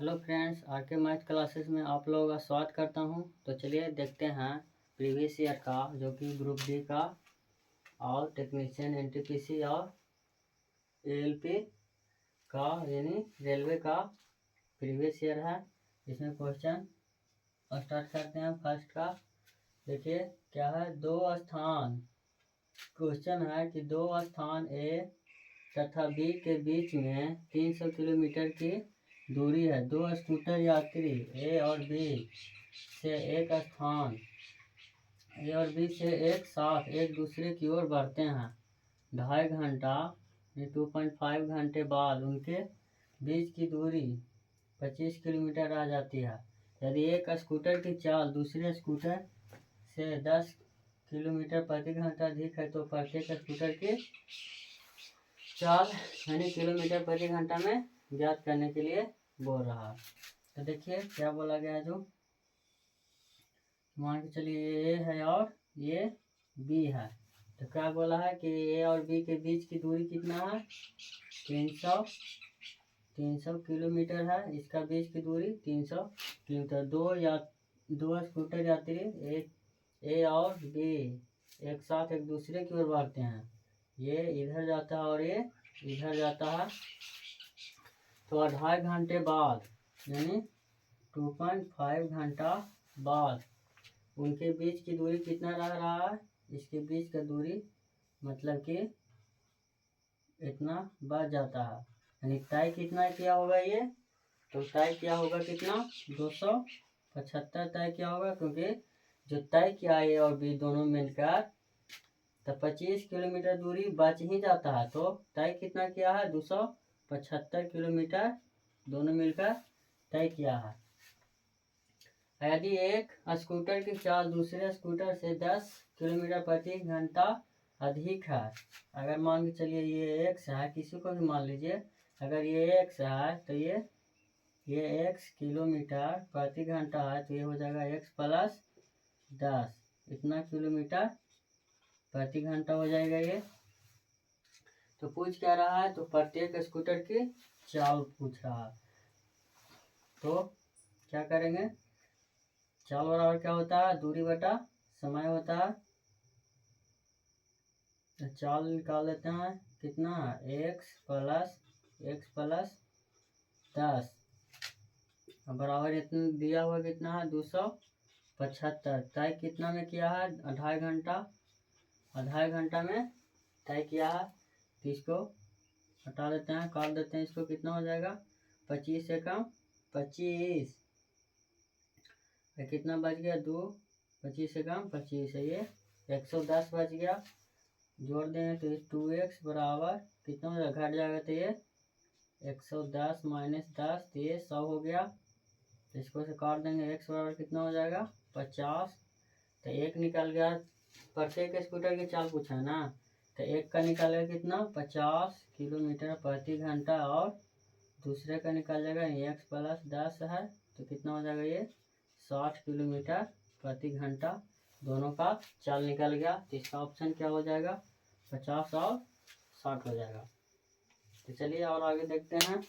Hello friends, are के math classes में आप लोगों का स्वागत करता हूं। तो चलिए देखते हैं प्रीवियस ईयर का, जो कि ग्रुप डी का और टेक्नीशियन एनटीपीसी और एएलपी का यानी रेलवे का प्रीवियस ईयर है। इसमें क्वेश्चन स्टार्ट करते हैं। फर्स्ट का देखिए क्या है, दो स्थान। क्वेश्चन है कि दो स्थान ए तथा बी के बीच में 300 किलोमीटर की दूरी है। दो स्कूटर यात्री ए और बी से एक साथ एक दूसरे की ओर बढ़ते हैं। 2.5 घंटा 2.5 घंटे बाद उनके बीच की दूरी 25 किलोमीटर रह जाती है। यदि एक स्कूटर की चाल दूसरे स्कूटर से 10 किलोमीटर प्रति घंटा अधिक है तो प्रत्येक स्कूटर की चाल यानी किलोमीटर प्रति घंटा में ज्ञात करने के लिए बोल रहा है। तो देखिए क्या बोला गया है। जो मान के चलिए ये है और ये बी है। तो क्या बोला है कि ए और बी के बीच की दूरी कितना है, 300 किलोमीटर है। इसका बीच की दूरी 300 किलोमीटर। दो स्कूटर यात्री ए और बी एक साथ एक दूसरे की ओर बढ़ते हैं। ये इधर जाता है और ये इधर जाता है। तो 2.5 घंटे बाद यानी 2.5 घंटा बाद उनके बीच की दूरी कितना रह रहा है। इसके बीच का दूरी मतलब कि इतना बढ़ जाता है। यानी तय कितना किया होगा ये, तो तय किया होगा कितना, 275 तय किया होगा। क्योंकि जो तय किया ए और बी दोनों मिलकर तो 25 किलोमीटर दूरी बच ही जाता है। तो तय कितना किया है, 275 किलोमीटर दोनों मिलकर तय किया है। यदि एक स्कूटर की चाल दूसरे स्कूटर से 10 किलोमीटर प्रति घंटा अधिक है। अगर मान के चलिए ये एक्स है, किसी को भी मान लीजिए, अगर ये एक्स है तो ये एक्स किलोमीटर प्रति घंटा है, तो ये हो जाएगा एक्स प्लस 10, इतना किलोमीटर प्रति घंटा हो जाएगा ये। तो पूछ क्या रहा है, तो प्रत्येक स्कूटर की चाल पूछ रहा है। तो क्या करेंगे, चाल बराबर क्या होता है, दूरी बटा समय होता है। तो चाल निकाल लेते हैं, कितना है, एक्स प्लस 10 बराबर इतना दिया हुआ कितना है, 275। तय कितना में किया है, 2.5 घंटा में तय किया है। तो इसको हटा देते हैं, काट देते हैं इसको। कितना हो जाएगा, 25 से कम 25, कितना बच गया, 2, 25 से कम 25 है, ये 110 बच गया। जोड़ देंगे तो 2x बराबर कितना हो जाएगा, घट जाएगा तो ये 110 माइनस 10, तो ये 100 हो गया। तो इसको से काट देंगे, x बराबर कितना हो जाएगा, 50। तो एक निकल गया, प्रत्येक स्कूटर की चाल पूछा है ना, तो एक का निकालेगा कितना, 50 किलोमीटर प्रति घंटा, और दूसरे का निकाल जाएगा x प्लस 10 है, तो कितना हो जाएगा ये 60 किलोमीटर प्रति घंटा। दोनों का चाल निकल गया। तो इसका ऑप्शन क्या हो जाएगा, 50 और 60 हो जाएगा। तो चलिए और आगे देखते हैं।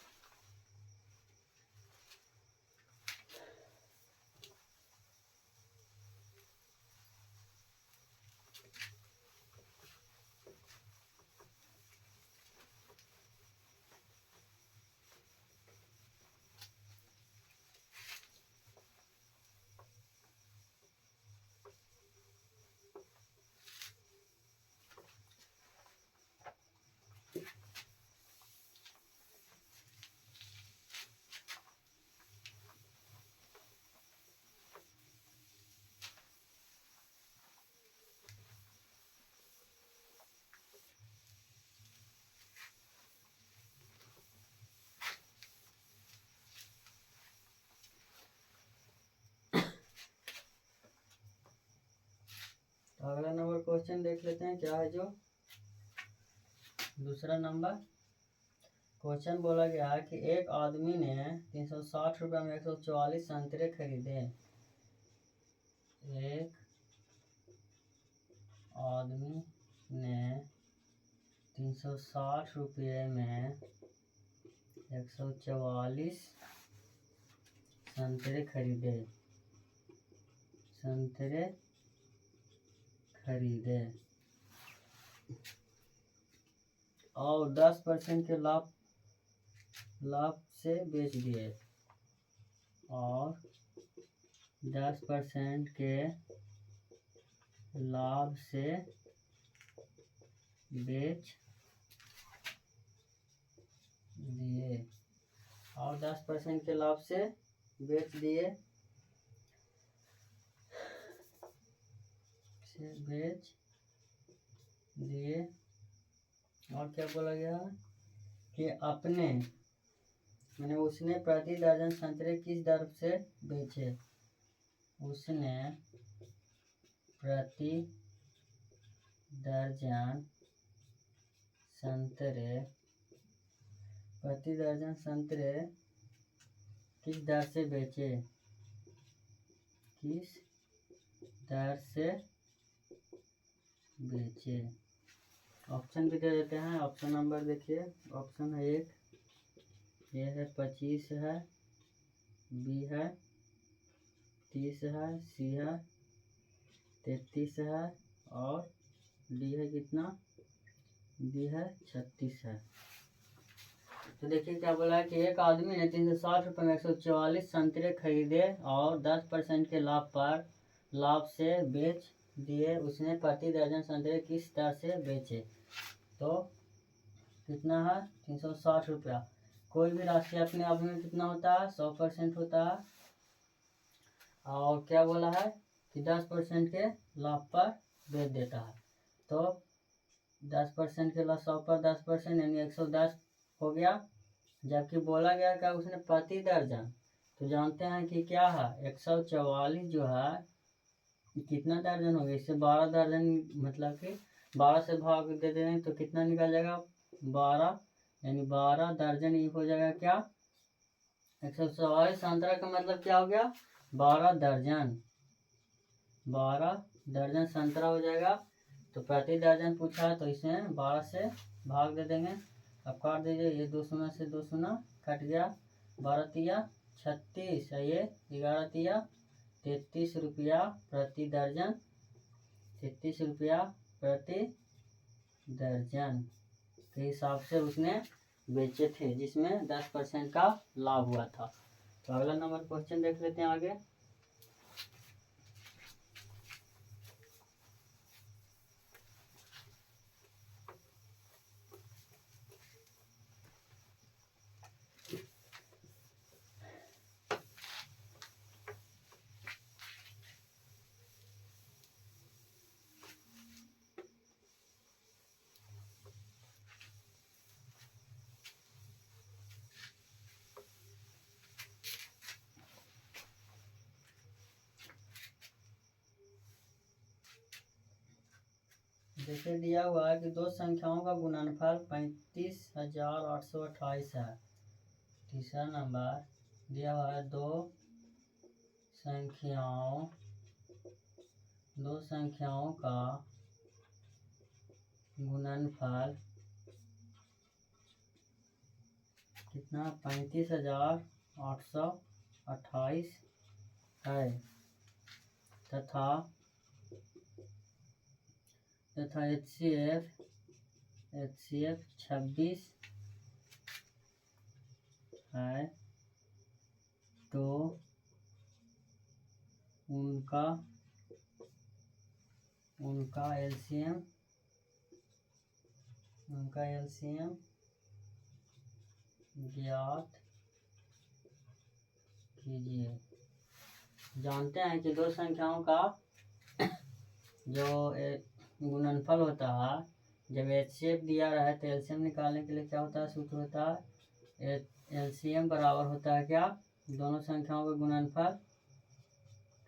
अगला नंबर क्वेश्चन देख लेते हैं क्या है। जो दूसरा नंबर क्वेश्चन बोला गया है कि एक आदमी ने 360 रुपये में 144 संतरे खरीदे। एक आदमी ने 360 रुपये में 144 संतरे खरीदे, संतरे खरीदे और 10% के लाभ से बेच दिए, और 10% के लाभ से बेच दिए, और 10% के लाभ से बेच दिए, और क्या बोला गया कि अपने मैंने उसने प्रति दर्जन संतरे किस दर से बेचे, उसने प्रति दर्जन संतरे किस दर से बेचे, किस दर से बेचे। ऑप्शन भी दे देते हैं। ऑप्शन नंबर देखिए, ऑप्शन है 1, ये है 25 है, बी है 30 है, सी है 33 है, और डी है कितना, डी है 36 है। तो देखिए क्या बोला है कि एक आदमी ने 360 रुपये में 144 संतरे खरीदे और 10% के लाभ से बेच दिए, उसने प्रति दर्जन संतरे किस दर से बेचे। तो कितना है 360 रुपया। कोई भी राशि अपने आप में कितना होता है 100% होता है, और क्या बोला है कि 10% के लाभ पर बेच देता है। तो 10% के लाभ 100 पर 10% यानी 110 हो गया, जबकि बोला गया क्या उसने प्रति दर्जन। तो जानते हैं कि क्या है 144 जो है कितना दर्जन हो गया, इससे 12 दर्जन, मतलब कि 12 से भाग दे दें तो कितना निकल जाएगा 12, यानी 12 दर्जन ये हो जाएगा क्या 144 संतरा का मतलब क्या हो गया 12 दर्जन, 12 दर्जन संतरा हो जाएगा। तो प्रति दर्जन पूछा है तो इसे 12 से भाग दे देंगे। अब काट दीजिए, ये 2 शून्य से 2 शून्य कट गया, 12 तिया 36 है, ये 11 तिया 33 रुपया प्रति दर्जन, 33 रुपया प्रति दर्जन के हिसाब से उसने बेचे थे, जिसमें 10% का लाभ हुआ था। तो अगला नंबर क्वेश्चन देख लेते हैं आगे। जैसे दिया हुआ है कि दो संख्याओं का गुणनफल 35,828 है। तीसरा नंबर दिया हुआ है दो संख्याओं का गुणनफल कितना 35,828 है, तथा HCF 26 है, तो उनका LCM ज्ञात कीजिए। जानते हैं कि दो संख्याओं का जो गुणनफल होता है, जब HCF दिया रहा है तो LCM निकालने के लिए क्या होता है, सूत्र होता है LCM बराबर होता है क्या, दोनों संख्याओं का गुणनफल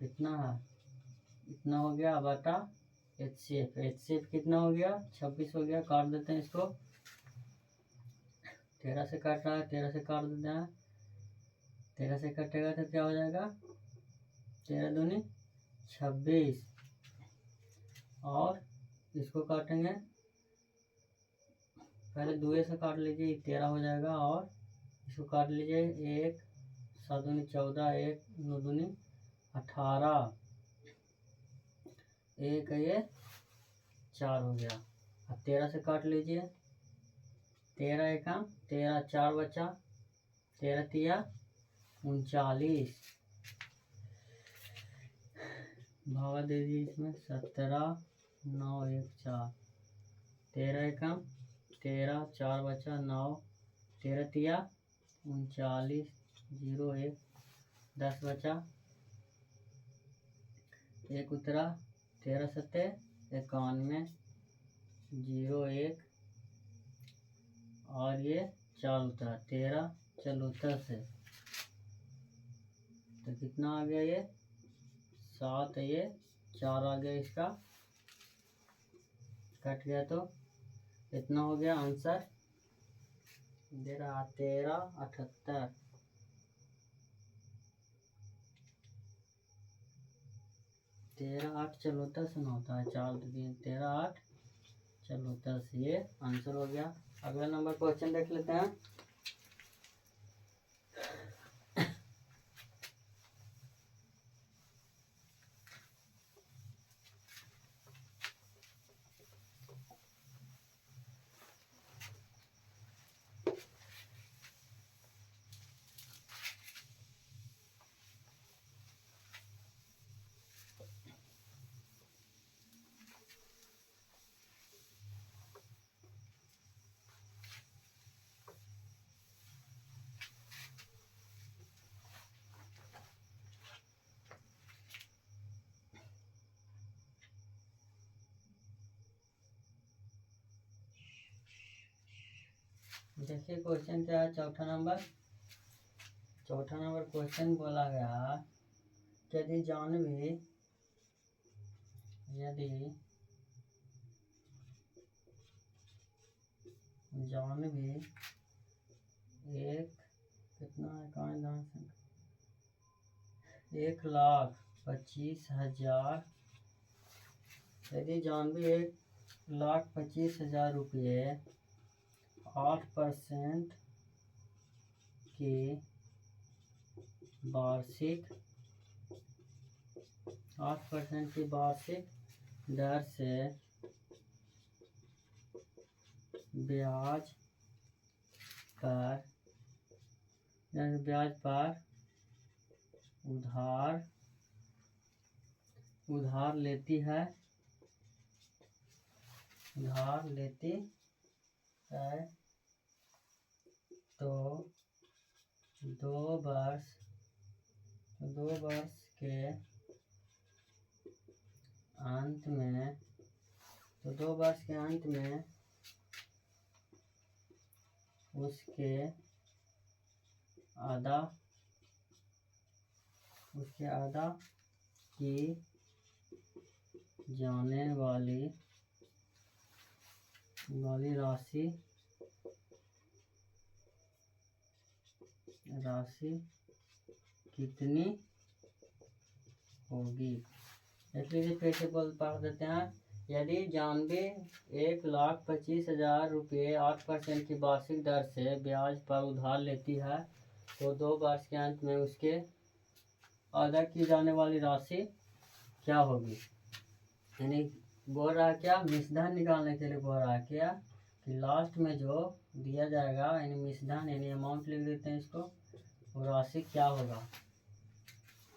कितना है, इतना हो गया बटा HCF कितना हो गया 26 हो गया। काट देते हैं इसको, 13 से काट रहा है, 13 से काट देते हैं, 13 से कटेगा तो क्या हो जाएगा 13 दूनी 26, और इसको काटेंगे, पहले 2 से काट लीजिए 13 हो जाएगा, और इसको काट लीजिए 1 7 दूनी 14, 1 9 दूनी 18, एक ये 4 हो गया। अब 13 से काट लीजिए, 13 एका 13, 4 बचा, 13 तिया 39, भागा दे दीजिए इसमें 17, 9 1 4, 13 एका 13, 4 बचा 9, 13 तिया 39, 0 1 10 बचा, 1 उतरा, 13 सत्ते 91, 0 1 और ये 4 उतरा, 13 74 से, तो कितना आ गया ये 7, ये 4 आ गया, इसका कट गया, तो इतना हो गया आंसर दे रहा 1378। 13 8 74 से ना होता है, 4 3 13 8 74 से, ये आंसर हो गया। अगला नंबर क्वेश्चन देख लेते हैं। देखिए क्वेश्चन क्या है, चौथा नंबर क्वेश्चन बोला गया, यदि जानवी एक कितना है, 1,25,000, यदि जानवी 1,25,000 रुपये 8% की वार्षिक दर से ब्याज पर उधार लेती है, तो 2 वर्ष के अंत में उसके अदा की जाने वाली राशि कितनी होगी। इसलिए फिर से पढ़ देते हैं। यदि जानवी 1,25,000 रुपये 8% की वार्षिक दर से ब्याज पर उधार लेती है, तो 2 वर्ष के अंत में उसके अदा की जाने वाली राशि क्या होगी। यानी बोल रहा है क्या, मिश्रधन निकालने के लिए बोल रहा है क्या, कि लास्ट में जो दिया जाएगा यानी मिश्रधन यानी अमाउंट लिख देते हैं इसको, वो राशि क्या होगा।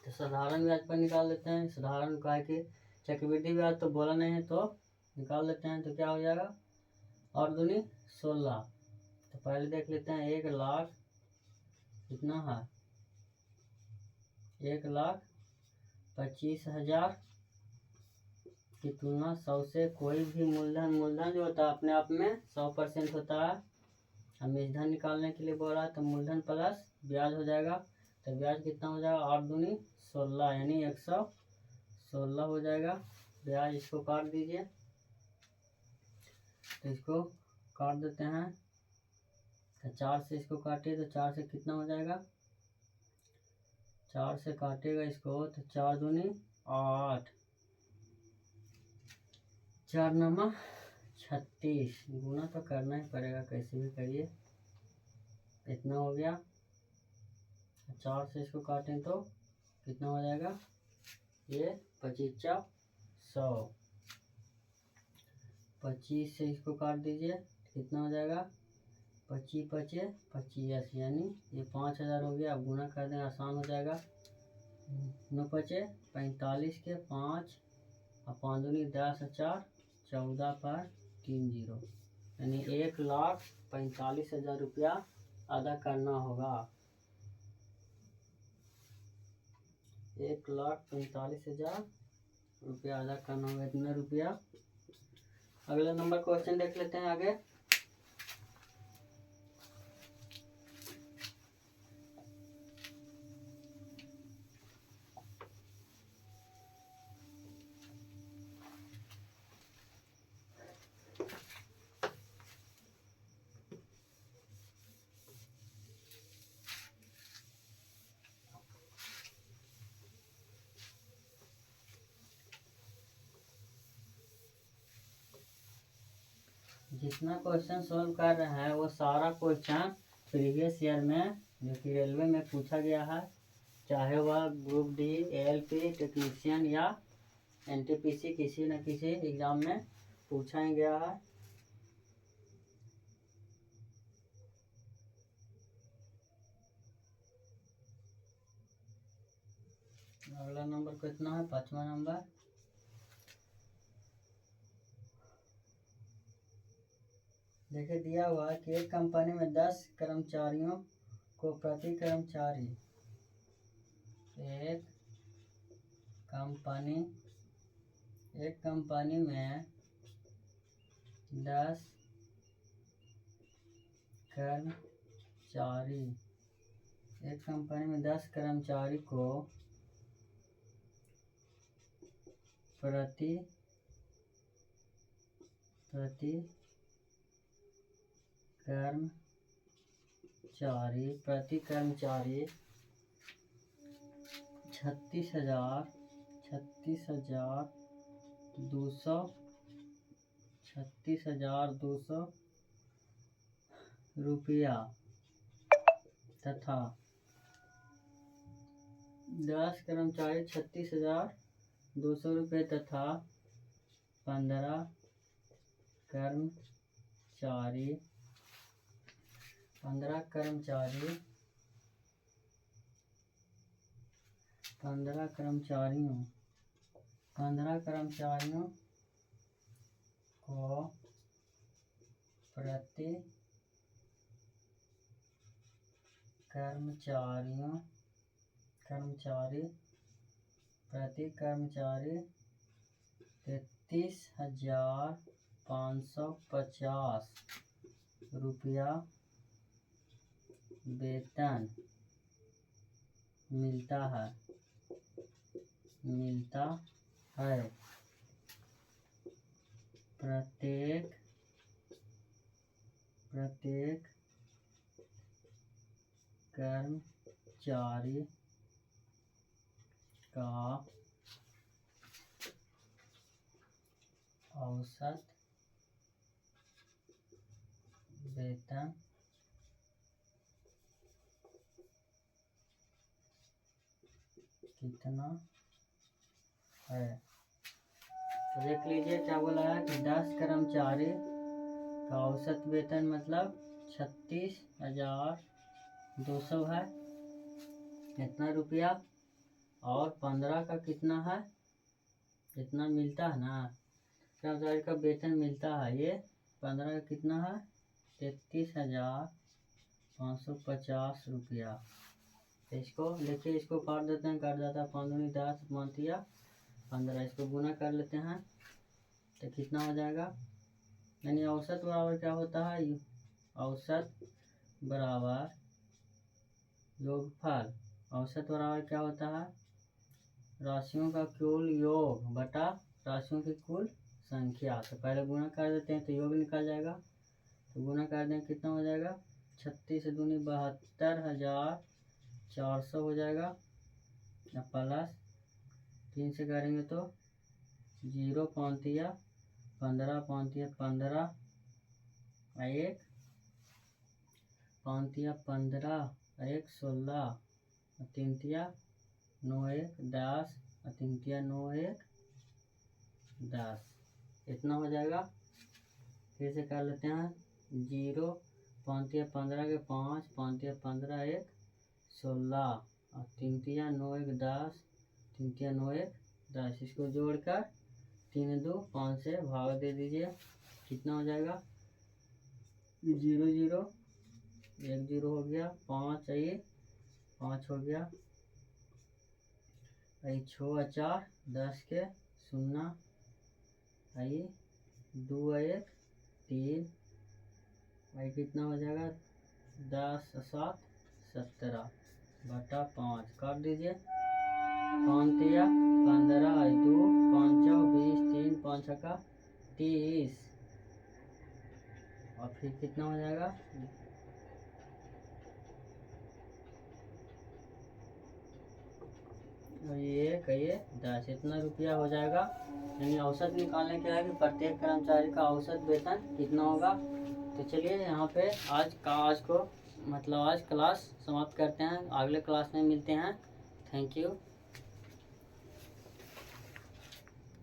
तो साधारण ब्याज पर निकाल देते हैं। साधारण का कि चक्रवृद्धि ब्याज तो बोला नहीं है, तो निकाल लेते हैं। तो क्या हो जाएगा, और दूनी 16। तो पहले देख लेते हैं 1,00,000 कितना है, 1,25,000 की तुलना 100 से, कोई भी मूलधन जो होता है अपने आप में 100% होता है। हम मिश्रधन निकालने के लिए बोल रहा है, तो मूलधन प्लस ब्याज हो जाएगा। तो ब्याज कितना हो जाएगा, 8 दूनी 16 यानी 116 हो जाएगा ब्याज। इसको काट दीजिए, तो इसको काट देते हैं। तो 4 से इसको काटिए, तो 4 से कितना हो जाएगा, 4 से काटेगा इसको, तो 4 दूनी 8, 4 9 36, गुना तो करना ही पड़ेगा, कैसे भी करिए। इतना हो गया। 4 से इसको काटें तो कितना हो जाएगा, ये 2500। 25 से इसको काट दीजिए, कितना हो जाएगा, 25 पचे 25, यानी ये 5000 हो गया। अब गुना कर दें, आसान हो जाएगा। 9 पचे 45 के 5 और 5 दूनी 10 और 4 14 पर 3 जीरो, यानी 1,45,000 रुपया अदा करना होगा। 1,45,000 रुपया अदा करना होगा, इतना रुपया। अगला नंबर क्वेश्चन देख लेते हैं आगे। जितना क्वेश्चन सोल्व कर रहे हैं वो सारा क्वेश्चन प्रीवियस ईयर में जो कि रेलवे में पूछा गया है, चाहे वह ग्रुप डी, एएलपी, टेक्नीशियन या एनटीपीसी, किसी न किसी एग्जाम में पूछा ही गया है। अगला नंबर कितना है, 5वां नंबर। देखिए दिया हुआ है कि एक कंपनी में 10 कर्मचारियों को प्रति कर्मचारी एक कंपनी में 10 कर्मचारी, एक कंपनी में 10 कर्मचारी को प्रति कर्मचारी 36,200 रुपया तथा 10 कर्मचारी 36,200 रुपये तथा 15 कर्मचारियों को प्रति कर्मचारी 33,550 रुपया वेतन मिलता है। प्रत्येक कर्मचारी का औसत वेतन कितना है। तो देख लीजिए क्या बोला है कि 10 कर्मचारी का औसत वेतन मतलब 36,200 है, इतना रुपया, और 15 का कितना है, इतना मिलता है ना, कर्मचारी का वेतन मिलता है, ये 15 का कितना है, 33,550 रुपया। इसको देखिए, इसको काट देते हैं, काट जाता है 5 दूनी 10 5 15, इसको गुना कर लेते हैं तो कितना हो जाएगा, यानी औसत बराबर क्या होता है, औसत बराबर योगफल। औसत बराबर क्या होता है, राशियों का कुल योग बटा राशियों की कुल संख्या। तो पहले गुना कर देते हैं तो योग निकल जाएगा, तो गुना कर दें कितना हो जाएगा, 36 दूनी 72,400 हो जाएगा, प्लस 3 से करेंगे तो 0 15 15 15 1 15 1 16 तीन तिया 9 1 10 और 3 तिया 9 1 10, इतना हो जाएगा। फिर से कर लेते हैं 0 5 तिया 15 के 5 5 तिया 15 1 16 और 3 तिया 9 1 10 3 तिया 9 1 10, इसको जोड़कर 3 2 5 से भाग दे दीजिए। कितना हो जाएगा 0 0 1 0 हो गया, 5 आइए 5 हो गया, 6 4 10 के 0 आइए 2 1 3 भाई कितना हो जाएगा 10 7 17 बटा 5 काट दीजिए। 5 तिया 15 2 5 20 3 5 का 30 और फिर कितना हो जाएगा ये 10, इतना रुपया हो जाएगा। यानी औसत निकालने के लिए कि प्रत्येक कर्मचारी का औसत वेतन कितना होगा। तो चलिए यहाँ पे आज को मतलब आज क्लास समाप्त करते हैं, अगले क्लास में मिलते हैं। Thank you.